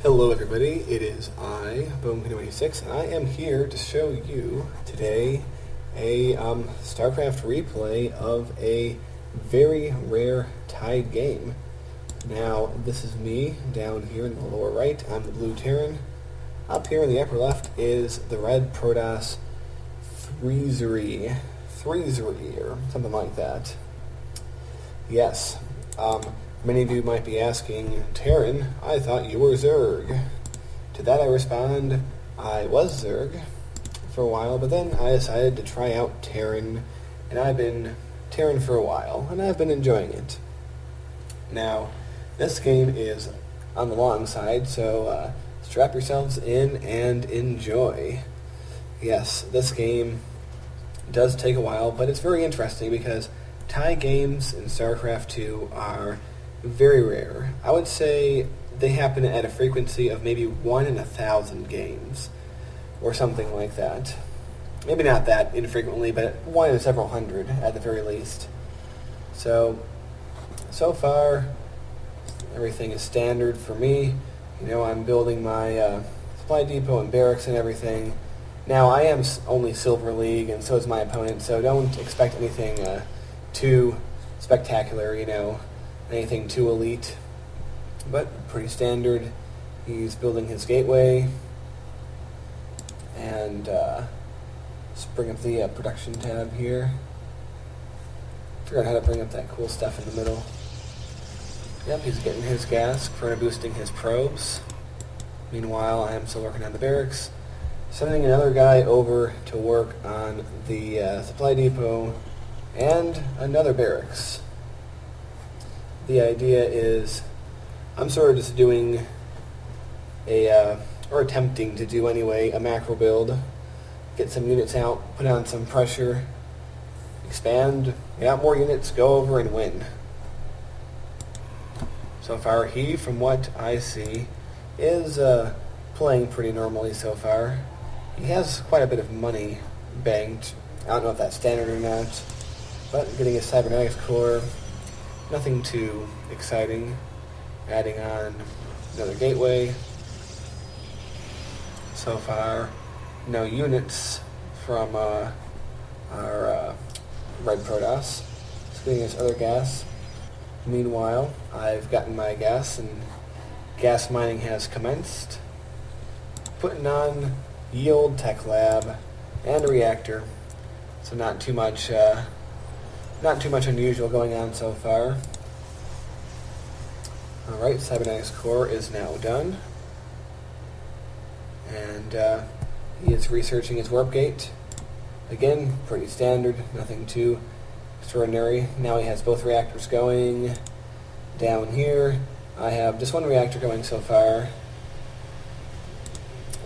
Hello everybody, it is I, Boom26, and I am here to show you today a Starcraft replay of a very rare tied game. Now, this is me down here in the lower right. I'm the blue Terran. Up here in the upper left is the red Protoss 3-3, or something like that. Yes. Many of you might be asking, Terran, I thought you were Zerg. To that I respond, I was Zerg for a while, but then I decided to try out Terran, and I've been Terran for a while, and I've been enjoying it. Now, this game is on the long side, so strap yourselves in and enjoy. Yes, this game does take a while, but it's very interesting because tie games in StarCraft 2 are very rare. I would say they happen at a frequency of maybe 1 in 1,000 games, or something like that. Maybe not that infrequently, but 1 in several hundred at the very least. So far, everything is standard for me. You know, I'm building my supply depot and barracks and everything. Now, I am only Silver League, and so is my opponent, so don't expect anything too spectacular, you know, anything too elite, but pretty standard. He's building his gateway, and let's bring up the production tab here. Figure out how to bring up that cool stuff in the middle. Yep, he's getting his gas, boosting his probes. Meanwhile, I am still working on the barracks, sending another guy over to work on the supply depot and another barracks. The idea is, I'm sort of just doing or attempting to do anyway, a macro build. Get some units out, put on some pressure, expand, get out more units, go over and win. So far, he, from what I see, is playing pretty normally so far. He has quite a bit of money banked. I don't know if that's standard or not, but getting his cybernetics core. Nothing too exciting. Adding on another gateway. So far, no units from our red Protoss. Just getting his other gas. Meanwhile, I've gotten my gas, and gas mining has commenced. Putting on yield tech lab and a reactor. So not too much unusual going on so far. Alright, cybernetics core is now done. And he is researching his warp gate. Again, pretty standard, nothing too extraordinary. Now he has both reactors going. Down here, I have just one reactor going so far.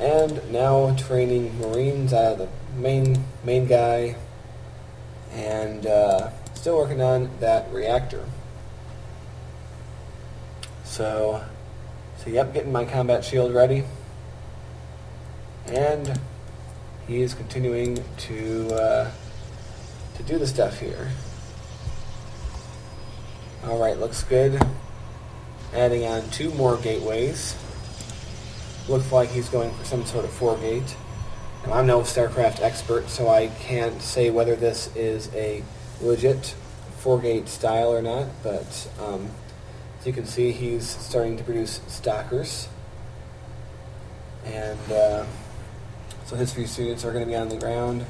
And now training Marines out of the main guy. And still working on that reactor. So yep, getting my combat shield ready. And he is continuing to do the stuff here. Alright, looks good. Adding on 2 more gateways. Looks like he's going for some sort of 4-gate. Now, I'm no StarCraft expert, so I can't say whether this is a legit 4-gate style or not, but as you can see, he's starting to produce stalkers. And so his few students are going to be on the ground.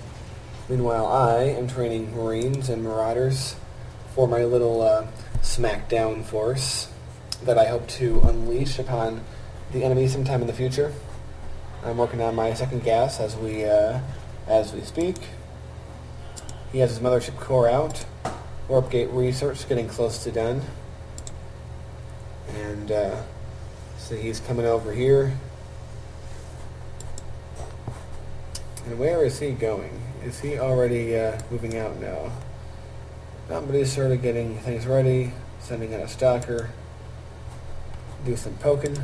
Meanwhile, I am training Marines and Marauders for my little smackdown force that I hope to unleash upon the enemy sometime in the future. I'm working on my second gas as we speak. He has his mothership core out. Warp gate research getting close to done. And so he's coming over here. And where is he going? Is he already moving out? No. But he's sort of getting things ready, sending out a stalker, do some poking.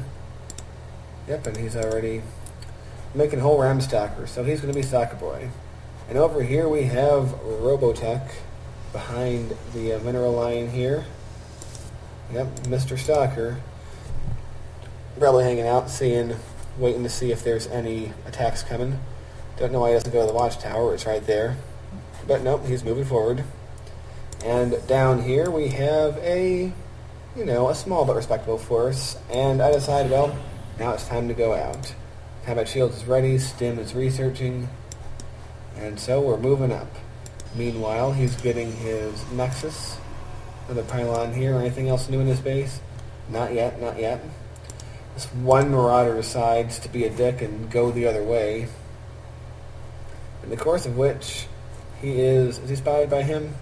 Yep, and he's already making whole ram stalkers, so he's going to be stalker boy. And over here we have Robotech behind the mineral line here. Yep, Mr. Stalker. probably hanging out, waiting to see if there's any attacks coming. Don't know why he doesn't go to the watchtower. It's right there. But nope, he's moving forward. And down here we have a small but respectable force. And I decide, well, now it's time to go out. Combat Shield is ready, Stim is researching, and so we're moving up. Meanwhile, he's getting his Nexus. Another pylon here. Anything else new in his base? Not yet, not yet. This one Marauder decides to be a dick and go the other way. In the course of which, is he spotted by him?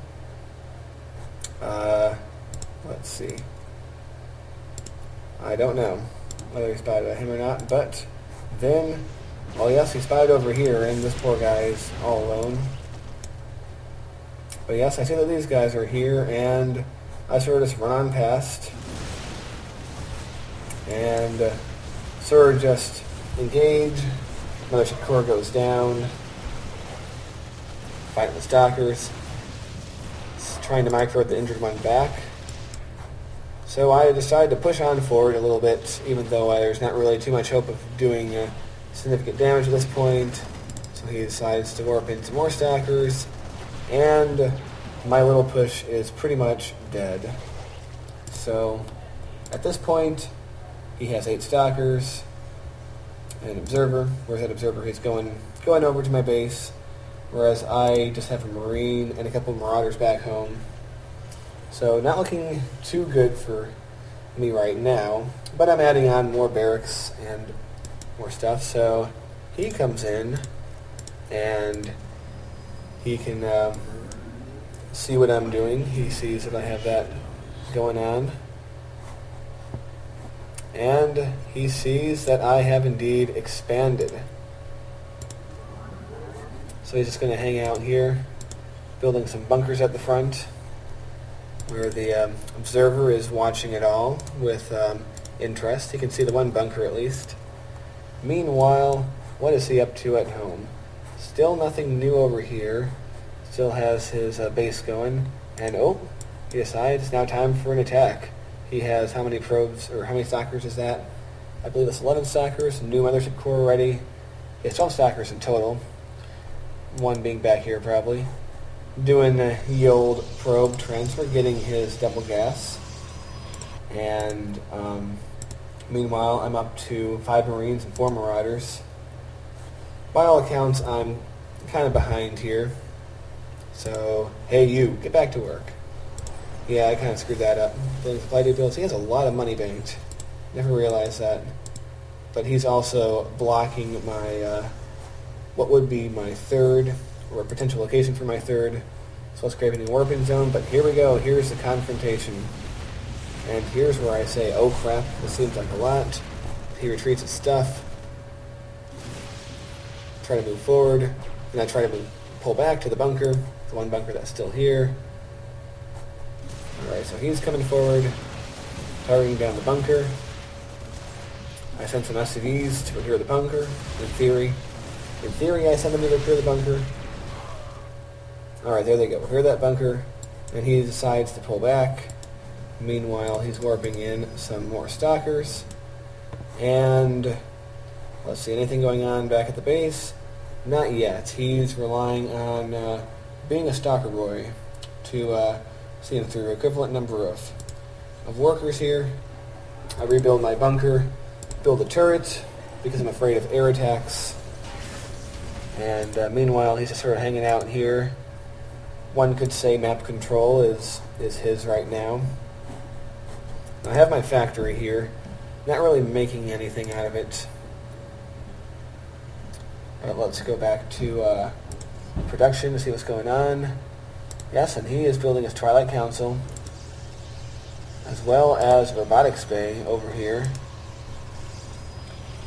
Let's see. I don't know whether he's spotted by him or not, but then, well, yes, he's spotted over here, and this poor guy is all alone. But yes, I see that these guys are here, and I sort of just run on past, and sort of just engage. Mothership core goes down. Fighting the stalkers. Trying to micro the injured one back. So I decided to push on forward a little bit, even though there's not really too much hope of doing significant damage at this point. So he decides to warp in some more stalkers, and my little push is pretty much dead. So at this point, he has 8 stalkers, and an observer. Where's that observer? He's going over to my base, whereas I just have a Marine and a couple of Marauders back home. So not looking too good for me right now, but I'm adding on more barracks and more stuff. So he comes in, and he can see what I'm doing. He sees that I have that going on, and he sees that I have indeed expanded. So he's just going to hang out here, building some bunkers at the front, where the observer is watching it all with interest. He can see the one bunker at least. Meanwhile, what is he up to at home? Still nothing new over here. Still has his base going. And he decides it's now time for an attack. He has how many probes, or how many stalkers is that? I believe it's 11 stalkers, new mothership core ready. He has 12 stalkers in total. One being back here probably. Doing the old probe transfer, getting his double gas. And meanwhile, I'm up to 5 Marines and 4 Marauders. By all accounts, I'm kind of behind here. So, hey you, get back to work. Yeah, I kind of screwed that up. Building supply builds. He has a lot of money banked. Never realized that. But he's also blocking my, what would be my third, or a potential location for my third. So let's create a new warping zone. But here we go. Here's the confrontation. And here's where I say, oh crap, this seems like a lot. He retreats his stuff. Try to move forward. And I try to pull back to the bunker. The one bunker that's still here. Alright, so he's coming forward, targeting down the bunker. I send some SCVs to repair the bunker, in theory. In theory, I send them to repair the bunker. Alright, there they go. Repair that bunker, and he decides to pull back. Meanwhile, he's warping in some more stalkers. And let's see, anything going on back at the base? Not yet. He's relying on being a stalker boy to see him through. Equivalent number of workers here. I rebuild my bunker, build a turret, because I'm afraid of air attacks. And meanwhile, he's just sort of hanging out here. One could say map control is his right now. I have my factory here. Not really making anything out of it. But let's go back to production to see what's going on. Yes, and he is building his Twilight Council, as well as Robotics Bay over here.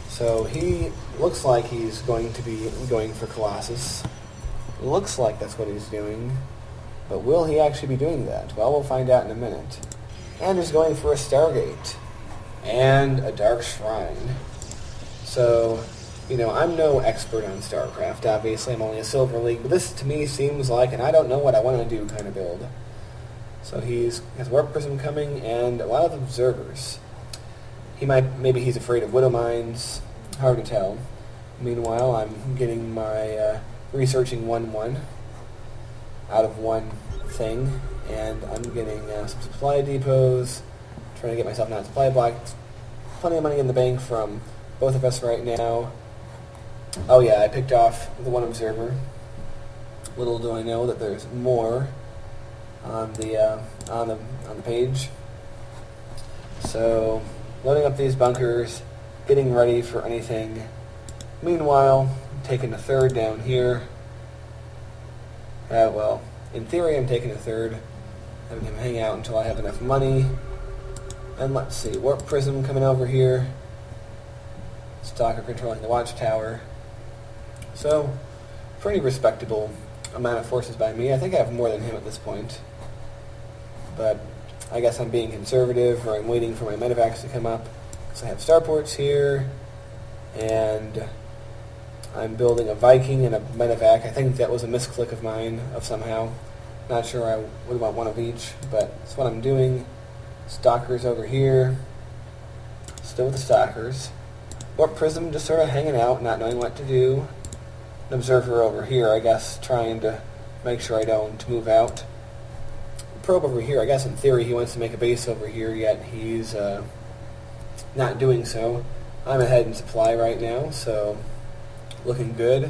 So he looks like he's going to be going for Colossus. Looks like that's what he's doing. But will he actually be doing that? Well, we'll find out in a minute. And he's going for a Stargate. And a Dark Shrine. So, I'm no expert on Starcraft. Obviously, I'm only a Silver League. But this, to me, seems like an I don't know what I want to do kind of build. So he has Warp Prism coming and a lot of observers. Maybe he's afraid of widow mines. Hard to tell. Meanwhile, I'm getting my researching 1-1 out of one thing, and I'm getting some supply depots, trying to get myself not supply blocked. Plenty of money in the bank from both of us right now. Oh yeah, I picked off the one observer. Little do I know that there's more on the page. So, loading up these bunkers, getting ready for anything. Meanwhile, taking a third down here. Well, in theory I'm taking a third, having him hang out until I have enough money. And let's see, Warp Prism coming over here. Stalker controlling the watchtower. So, pretty respectable amount of forces by me. I think I have more than him at this point. But I guess I'm being conservative, or I'm waiting for my medevacs to come up. Because I have starports here, and I'm building a Viking and a medevac. I think that was a misclick of mine, of somehow. Not sure I would want one of each, but that's what I'm doing. Stalkers over here. Still with the Stalkers. Warp Prism just sort of hanging out, not knowing what to do. An observer over here, I guess, trying to make sure I don't move out. Probe over here, I guess in theory he wants to make a base over here, yet he's not doing so. I'm ahead in supply right now, so looking good.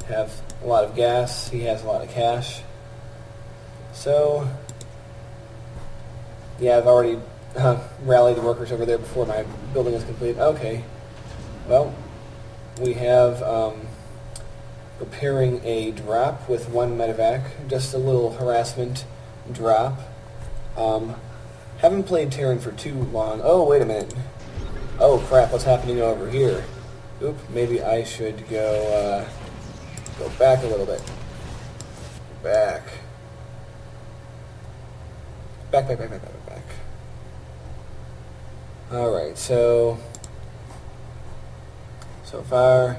Have a lot of gas, he has a lot of cash. So, yeah, I've already rallied the workers over there before my building is complete. Okay, well, we have preparing a drop with one medevac, just a little harassment drop. Haven't played Terran for too long. Oh, wait a minute. Oh, crap, what's happening over here? Oop, maybe I should go back a little bit. Back. Alright, so far,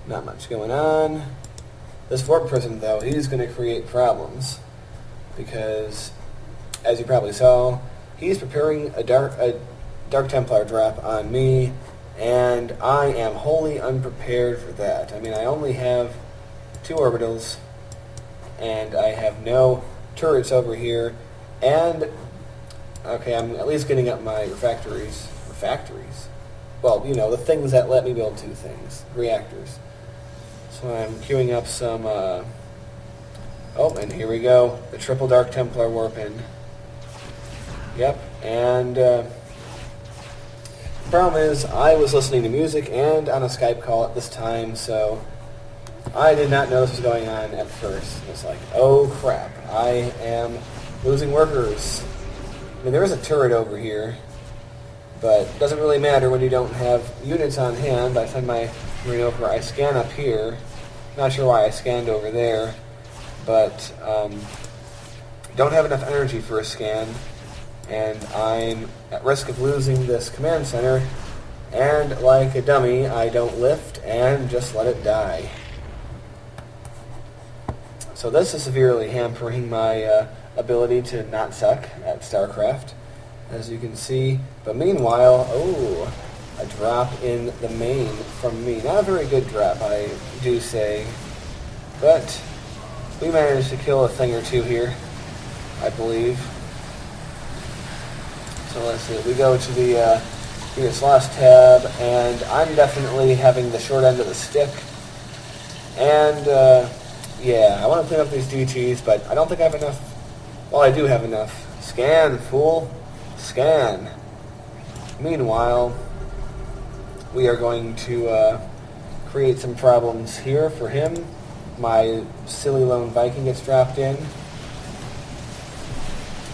not much going on. This Warp Prism, though, he's going to create problems. Because, as you probably saw, he's preparing a Dark Templar drop on me, and I am wholly unprepared for that. I mean, I only have 2 orbitals, and I have no turrets over here, and, okay, I'm at least getting up my refractories. Refractories? Well, you know, the things that let me build 2 things. Reactors. So I'm queuing up some, oh, and here we go. The triple Dark Templar warp in. Yep, and the problem is I was listening to music and on a Skype call at this time, so I did not know this was going on at first. It's like, oh crap, I am losing workers. I mean, there is a turret over here, but it doesn't really matter when you don't have units on hand. I send my Marine over, I scan up here. Not sure why I scanned over there, but don't have enough energy for a scan, and I'm at risk of losing this command center, and like a dummy, I don't lift and just let it die. So this is severely hampering my ability to not suck at Starcraft, as you can see. But meanwhile, oh, a drop in the main from me. Not a very good drop, I do say, but we managed to kill a thing or 2 here, I believe. So let's see, we go to the Units Lost tab, and I'm definitely having the short end of the stick. And, yeah, I want to clean up these DTs, but I don't think I have enough. Well, I do have enough. Scan, fool. Scan. Meanwhile, we are going to create some problems here for him. My silly lone Viking gets dropped in.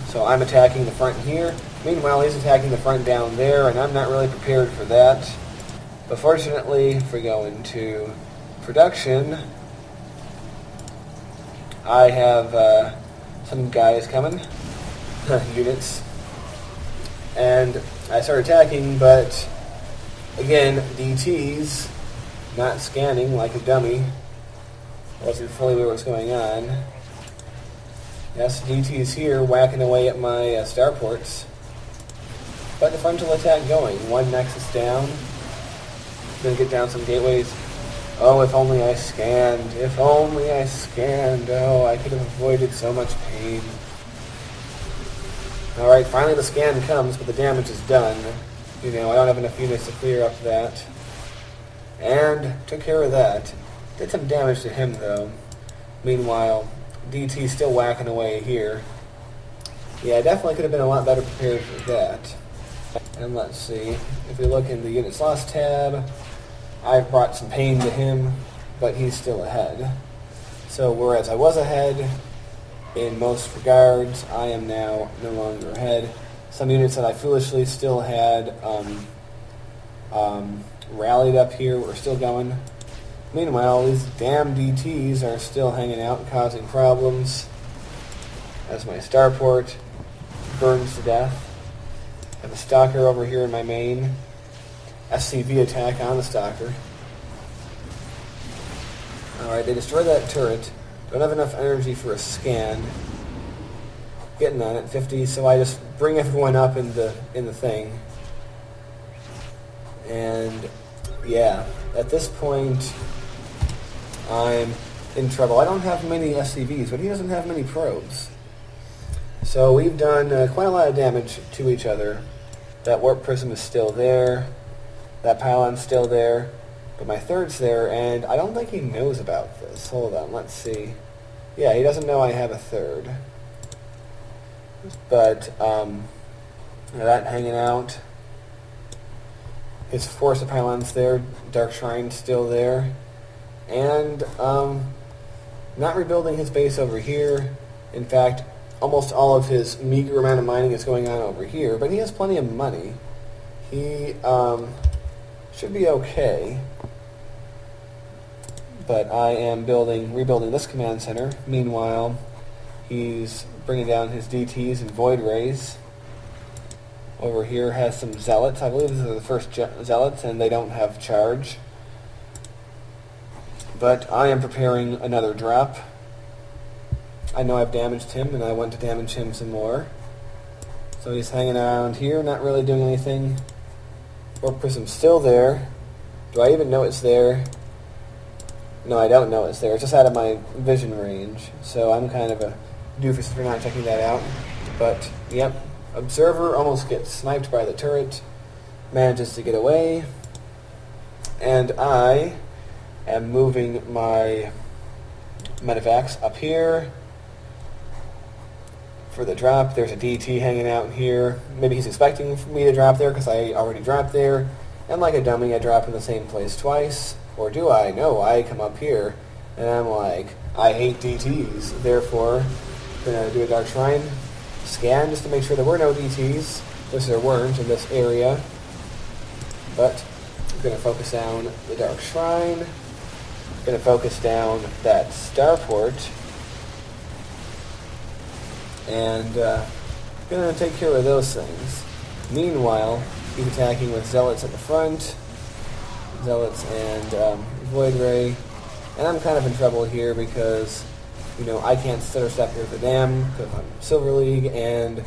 So I'm attacking the front here. Meanwhile, he's attacking the front down there, and I'm not really prepared for that. But fortunately, if we go into production, I have some guys coming, units, and I start attacking, but again, DTs, not scanning like a dummy. Wasn't fully aware what's going on. Yes, DT's here, whacking away at my starports. But the frontal attack going. One Nexus down. Gonna get down some gateways. Oh, if only I scanned. If only I scanned. Oh, I could have avoided so much pain. Alright, finally the scan comes, but the damage is done. You know, I don't have enough units to clear up that. And took care of that. Did some damage to him, though. Meanwhile, DT's still whacking away here. Yeah, I definitely could have been a lot better prepared for that. And let's see. If we look in the Units Lost tab, I've brought some pain to him, but he's still ahead. So whereas I was ahead in most regards, I am now no longer ahead. Some units that I foolishly still had rallied up here were still going. Meanwhile, these damn DTs are still hanging out and causing problems. As my starport burns to death. I have a stalker over here in my main. SCV attack on the stalker. Alright, they destroy that turret. Don't have enough energy for a scan. Getting on it, 50, so I just bring everyone up in the thing. And yeah, at this point I'm in trouble. I don't have many SCVs, but he doesn't have many probes. So we've done quite a lot of damage to each other. That warp prism is still there. That pylon's still there. But my third's there, and I don't think he knows about this. Hold on, let's see. Yeah, he doesn't know I have a third. But, that hanging out. His force of pylons there. Dark Shrine's still there. And, not rebuilding his base over here. In fact, almost all of his meager amount of mining is going on over here, but he has plenty of money. He should be okay. But I am rebuilding this command center. Meanwhile, he's bringing down his DTs and Void Rays. Over here has some Zealots. I believe these are the first Zealots, and they don't have charge. But I am preparing another drop. I know I've damaged him, and I want to damage him some more. So he's hanging around here, not really doing anything. Warp Prism's still there. Do I even know it's there? No, I don't know it's there. It's just out of my vision range. So I'm kind of a doofus for not checking that out. But, yep. Observer almost gets sniped by the turret. Manages to get away. And I am moving my medevacs up here for the drop. There's a DT hanging out here. Maybe he's expecting me to drop there because I already dropped there. And like a dummy, I drop in the same place twice. Or do I? No, I come up here and I'm like, I hate DTs. Therefore, I'm going to do a Dark Shrine scan just to make sure there were no DTs, which there weren't in this area. But I'm going to focus down the Dark Shrine. I'm going to focus down that starport. And going to take care of those things. Meanwhile, he's attacking with Zealots at the front. Zealots and Void Ray. And I'm kind of in trouble here because, you know, I can't stutter step here for them because I'm Silver League, and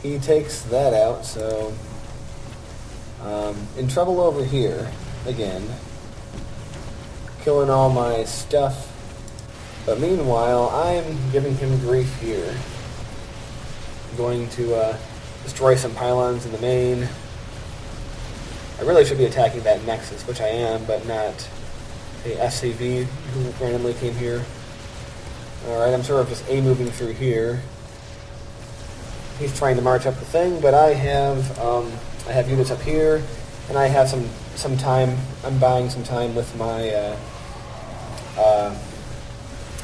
he takes that out, so in trouble over here again. Killing all my stuff. But meanwhile, I'm giving him grief here. Going to destroy some pylons in the main. I really should be attacking that Nexus, which I am, but not the SCV who randomly came here. Alright, I'm sort of just A-moving through here. He's trying to march up the thing, but I have units up here, and I have some time. I'm buying some time with my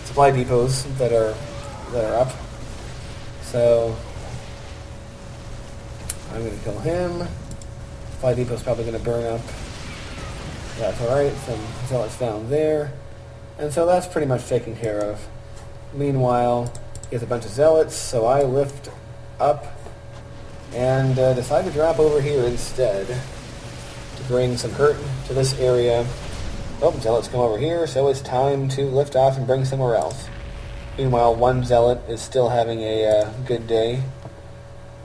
supply depots that are up. So I'm going to kill him. Supply depot's probably going to burn up. That's alright, some zealots down there. And so that's pretty much taken care of. Meanwhile, he has a bunch of zealots, so I lift up and decide to drop over here instead to bring some hurt to this area. Oh, zealots come over here, so it's time to lift off and bring somewhere else. Meanwhile, one zealot is still having a good day.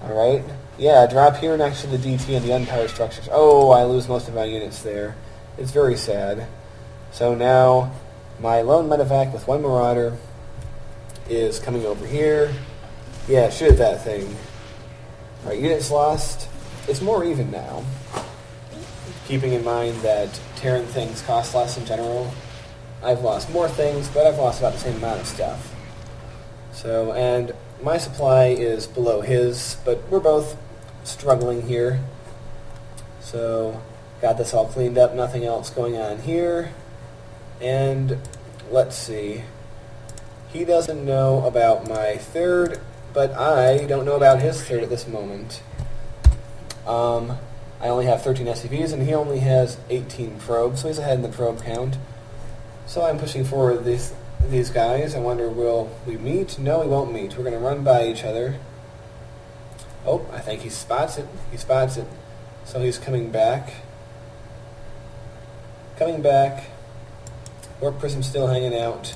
Alright. Yeah, drop here next to the DT and the unpowered structures. Oh, I lose most of my units there. It's very sad. So now, my lone medevac with one Marauder is coming over here. Yeah, shoot at that thing. Alright, units lost. It's more even now. Keeping in mind that Terran things cost less in general. I've lost more things, but I've lost about the same amount of stuff. So, and my supply is below his, but we're both struggling here. So, got this all cleaned up, nothing else going on here. And, let's see. He doesn't know about my third, but I don't know about his third at this moment. I only have 13 SCVs, and he only has 18 probes, so he's ahead in the probe count. So I'm pushing forward these guys. I wonder, will we meet? No, we won't meet. We're going to run by each other. Oh, I think he spots it. He spots it. So he's coming back. Coming back. Warp Prism's still hanging out.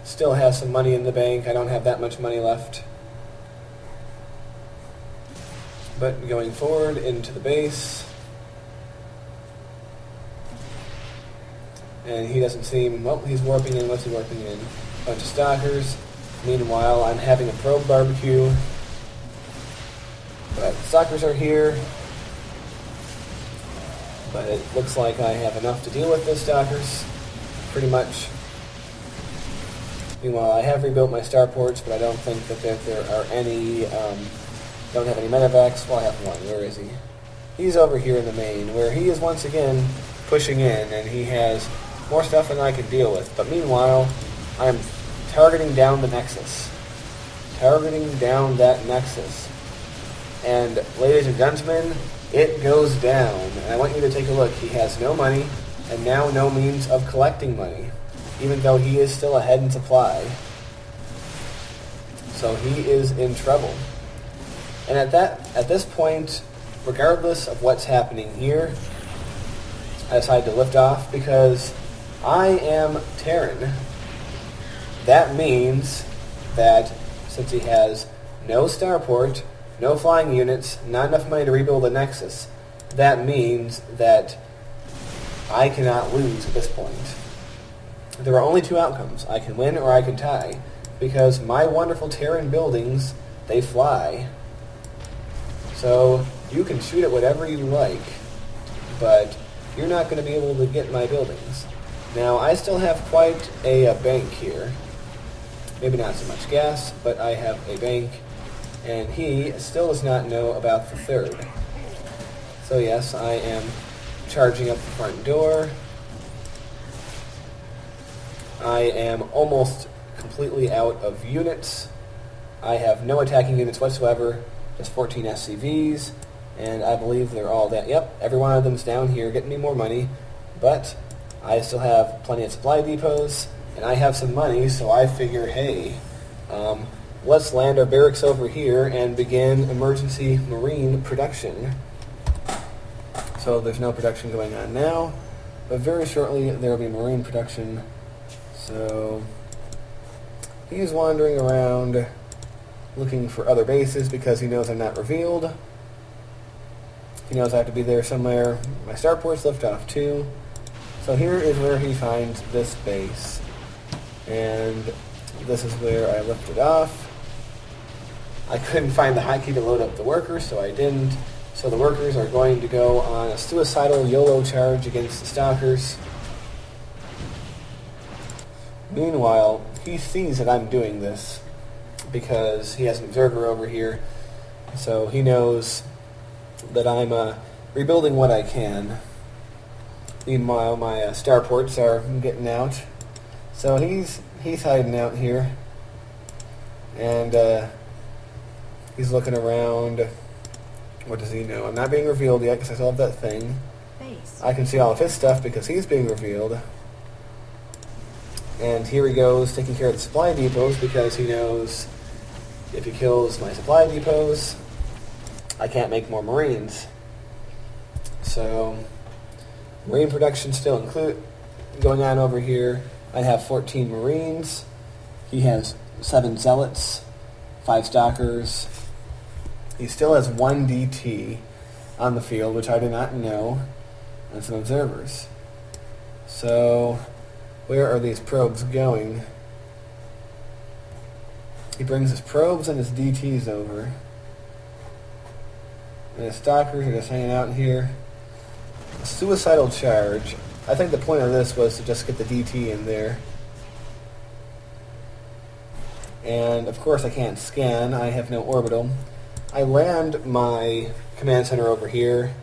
Still has some money in the bank. I don't have that much money left. But going forward into the base. And he doesn't seem, well, he's warping in. What's he warping in? A bunch of stalkers. Meanwhile, I'm having a probe barbecue. But stalkers are here. But it looks like I have enough to deal with those stalkers. Pretty much. Meanwhile, I have rebuilt my starports, but I don't think that there are any, don't have any medevacs. Well, I have one. Where is he? He's over here in the main, where he is once again pushing in, and he has more stuff than I can deal with. But meanwhile, I'm targeting down the Nexus. Targeting down that Nexus. And, ladies and gentlemen, it goes down. And I want you to take a look. He has no money, and now no means of collecting money, even though he is still ahead in supply. So he is in trouble. And at this point, regardless of what's happening here, I decided to lift off because I am Terran. That means that since he has no starport, no flying units, not enough money to rebuild the Nexus, that means that I cannot lose at this point. There are only two outcomes. I can win or I can tie, because my wonderful Terran buildings, they fly. So you can shoot at whatever you like, but you're not going to be able to get my buildings. Now, I still have quite a bank here. Maybe not so much gas, but I have a bank, and he still does not know about the third. So yes, I am charging up the front door. I am almost completely out of units. I have no attacking units whatsoever, just 14 SCVs, and I believe they're all down. Yep, every one of them's down here getting me more money, but I still have plenty of supply depots, and I have some money, so I figure, hey, let's land our barracks over here and begin emergency marine production. So there's no production going on now, but very shortly there will be marine production. So he's wandering around looking for other bases because he knows I'm not revealed. He knows I have to be there somewhere. My starport's lift off too. So here is where he finds this base. And this is where I lifted off. I couldn't find the hotkey to load up the workers, so I didn't. So the workers are going to go on a suicidal YOLO charge against the stalkers. Meanwhile, he sees that I'm doing this because he has an observer over here, so he knows that I'm rebuilding what I can. Meanwhile, my starports are getting out, so he's hiding out here, and he's looking around. What does he know? I'm not being revealed yet because I still have that thing. Base. I can see all of his stuff because he's being revealed. And here he goes, taking care of the supply depots because he knows if he kills my supply depots, I can't make more Marines. So, Marine production still going on over here. I have 14 Marines. He has 7 Zealots, 5 Stalkers, He still has 1 DT on the field, which I did not know, and some observers. So, where are these probes going? He brings his probes and his DTs over. And his stalkers are just hanging out in here. A suicidal charge. I think the point of this was to just get the DT in there. And of course I can't scan. I have no orbital. I land my command center over here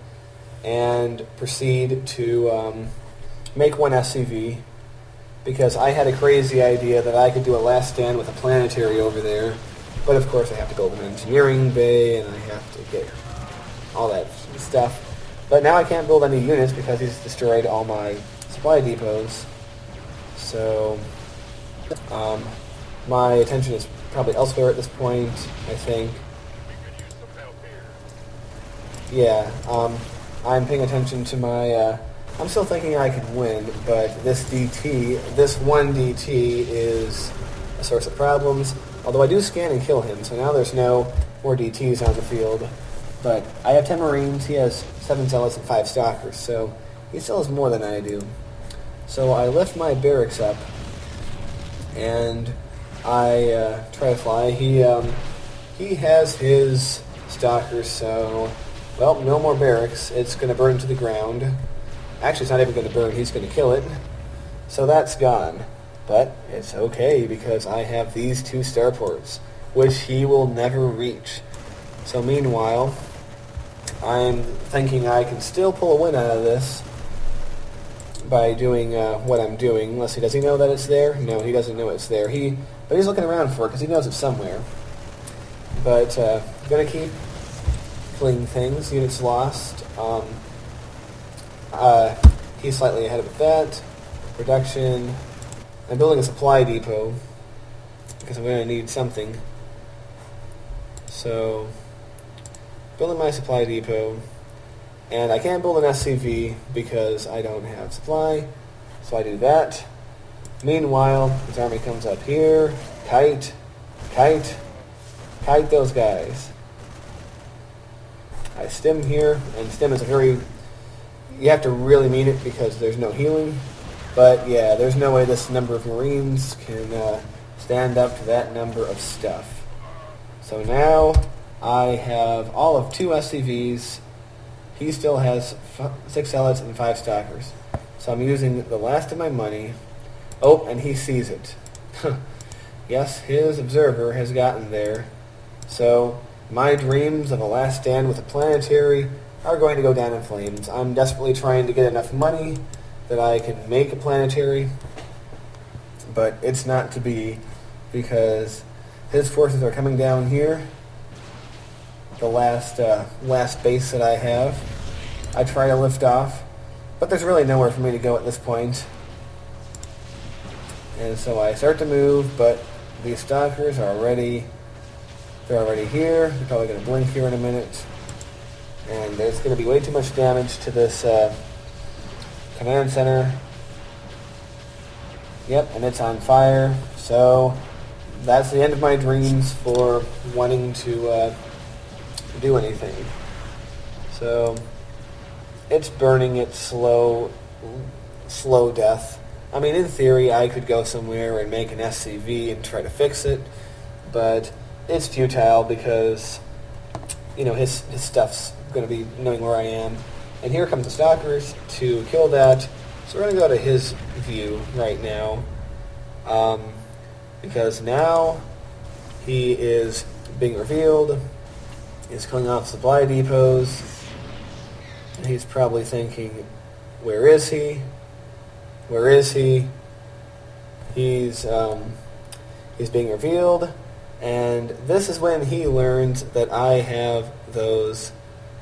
and proceed to make 1 SCV because I had a crazy idea that I could do a last stand with a planetary over there. But of course I have to build an engineering bay and I have to get all that stuff. But now I can't build any units because he's destroyed all my supply depots. So my attention is probably elsewhere at this point, I think. Yeah, I'm paying attention to my... I'm still thinking I could win, but this DT, this 1 DT is a source of problems. Although I do scan and kill him, so now there's no more DTs on the field. But I have 10 Marines, he has 7 Zealots and 5 Stalkers, so he still has more than I do. So I lift my barracks up, and I try to fly. He has his Stalkers, so, well, no more barracks. It's going to burn to the ground. Actually, it's not even going to burn. He's going to kill it. So that's gone. But it's okay, because I have these 2 starports, which he will never reach. So meanwhile, I'm thinking I can still pull a win out of this by doing what I'm doing. Does he know that it's there? No, he doesn't know it's there. But he's looking around for it because he knows it's somewhere. But gonna keep killing things. Units lost. He's slightly ahead of that. Production. I'm building a supply depot because I'm going to need something. So, building my supply depot. And I can't build an SCV because I don't have supply. So I do that. Meanwhile, his army comes up here. Kite those guys. I stim here, and stim is a very... You have to really mean it because there's no healing. But yeah, there's no way this number of Marines can stand up to that number of stuff. So now I have all of 2 SCVs. He still has 6 Zealots and 5 Stalkers. So I'm using the last of my money. Oh, and he sees it. Yes, his observer has gotten there. So my dreams of a last stand with a planetary are going to go down in flames. I'm desperately trying to get enough money that I can make a planetary, but it's not to be because his forces are coming down here. The last base that I have. I try to lift off, but there's really nowhere for me to go at this point. And so I start to move, but these stalkers are already here. They're probably going to blink here in a minute. And there's going to be way too much damage to this command center. Yep, and it's on fire. So that's the end of my dreams for wanting to do anything. So it's burning at slow death. I mean, in theory, I could go somewhere and make an SCV and try to fix it, but it's futile because, you know, his stuff's going to be knowing where I am. And here comes the stalkers to kill that. So we're going to go to his view right now, because now he is being revealed. He's killing off supply depots. And he's probably thinking, where is he? Where is he? He's being revealed, and this is when he learns that I have those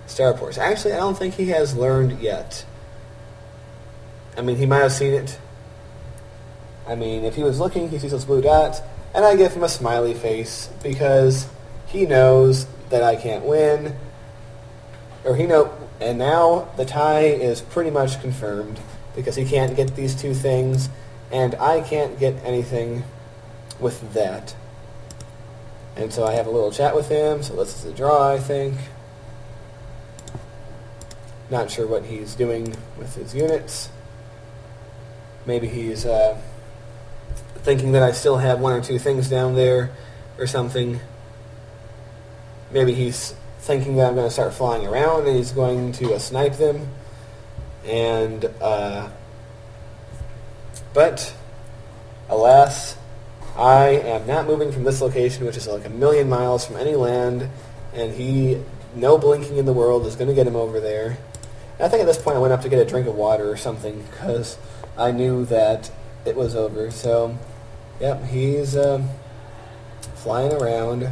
starports. Actually, I don't think he has learned yet. I mean, he might have seen it. I mean, if he was looking, he sees those blue dots, and I give him a smiley face because he knows that I can't win, and now the tie is pretty much confirmed because he can't get these 2 things, and I can't get anything with that. And so I have a little chat with him, so this is a draw, I think. Not sure what he's doing with his units. Maybe he's thinking that I still have one or two things down there or something. Maybe he's thinking that I'm going to start flying around and he's going to snipe them. And, but, alas, I am not moving from this location, which is like 1,000,000 miles from any land, and no blinking in the world is going to get him over there. And I think at this point I went up to get a drink of water or something, because I knew that it was over. So, yep, he's flying around.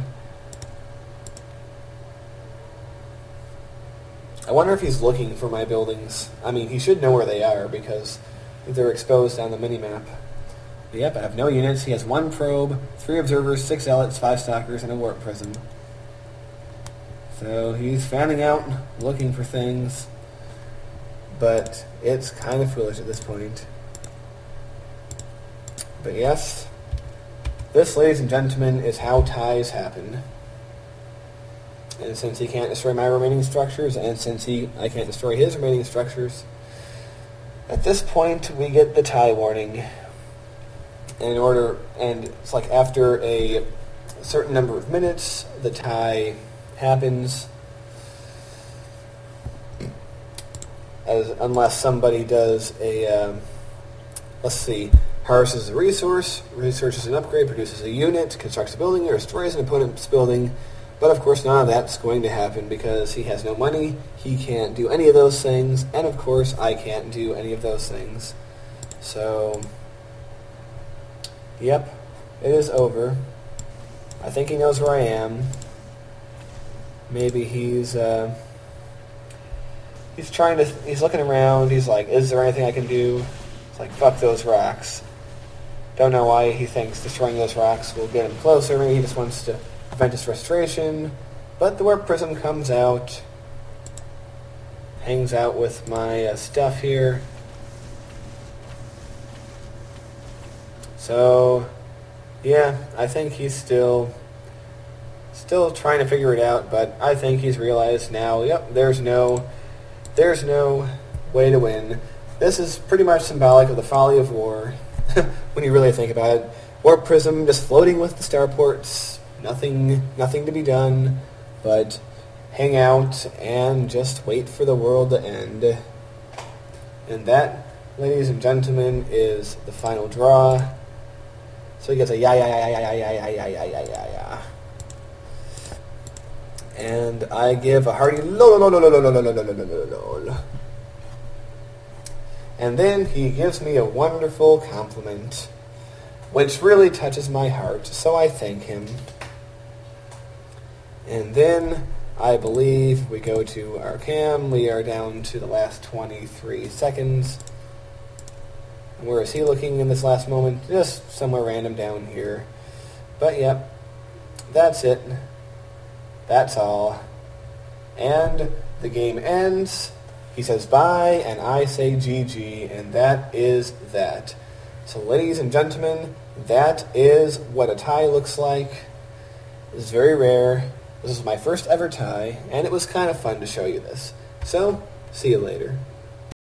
I wonder if he's looking for my buildings. I mean, he should know where they are, because they're exposed on the minimap. But yep, I have no units. He has 1 probe, 3 observers, 6 zealots, 5 stalkers, and a warp prism. So he's fanning out, looking for things. But it's kind of foolish at this point. But yes, this, ladies and gentlemen, is how ties happen. And since he can't destroy my remaining structures, and since I can't destroy his remaining structures, at this point we get the tie warning. And it's like after a certain number of minutes, the tie happens. Unless somebody does a, let's see, harnesses a resource, researches an upgrade, produces a unit, constructs a building, or destroys an opponent's building. But of course none of that's going to happen because he has no money, he can't do any of those things, and of course I can't do any of those things. So, yep, it is over. I think he knows where I am. Maybe he's looking around, he's like, is there anything I can do? It's like, fuck those rocks. Don't know why he thinks destroying those rocks will get him closer. Maybe he just wants to prevent his frustration. But the warp prism comes out, hangs out with my stuff here. So, yeah, I think he's still trying to figure it out, but I think he's realized now, yep, there's no way to win. This is pretty much symbolic of the folly of war, when you really think about it. Warp prism just floating with the starports, nothing to be done, but hang out and just wait for the world to end. And that, ladies and gentlemen, is the final draw. So he gets a yeah. And I give a hearty lol. And then he gives me a wonderful compliment, which really touches my heart, so I thank him. And then, I believe, we go to our cam. We are down to the last 23 seconds. Where is he looking in this last moment? Just somewhere random down here. But, yep, that's it. That's all. And the game ends. He says bye, and I say GG, and that is that. So, ladies and gentlemen, that is what a tie looks like. This is very rare. This is my first ever tie, and it was kind of fun to show you this. So, see you later.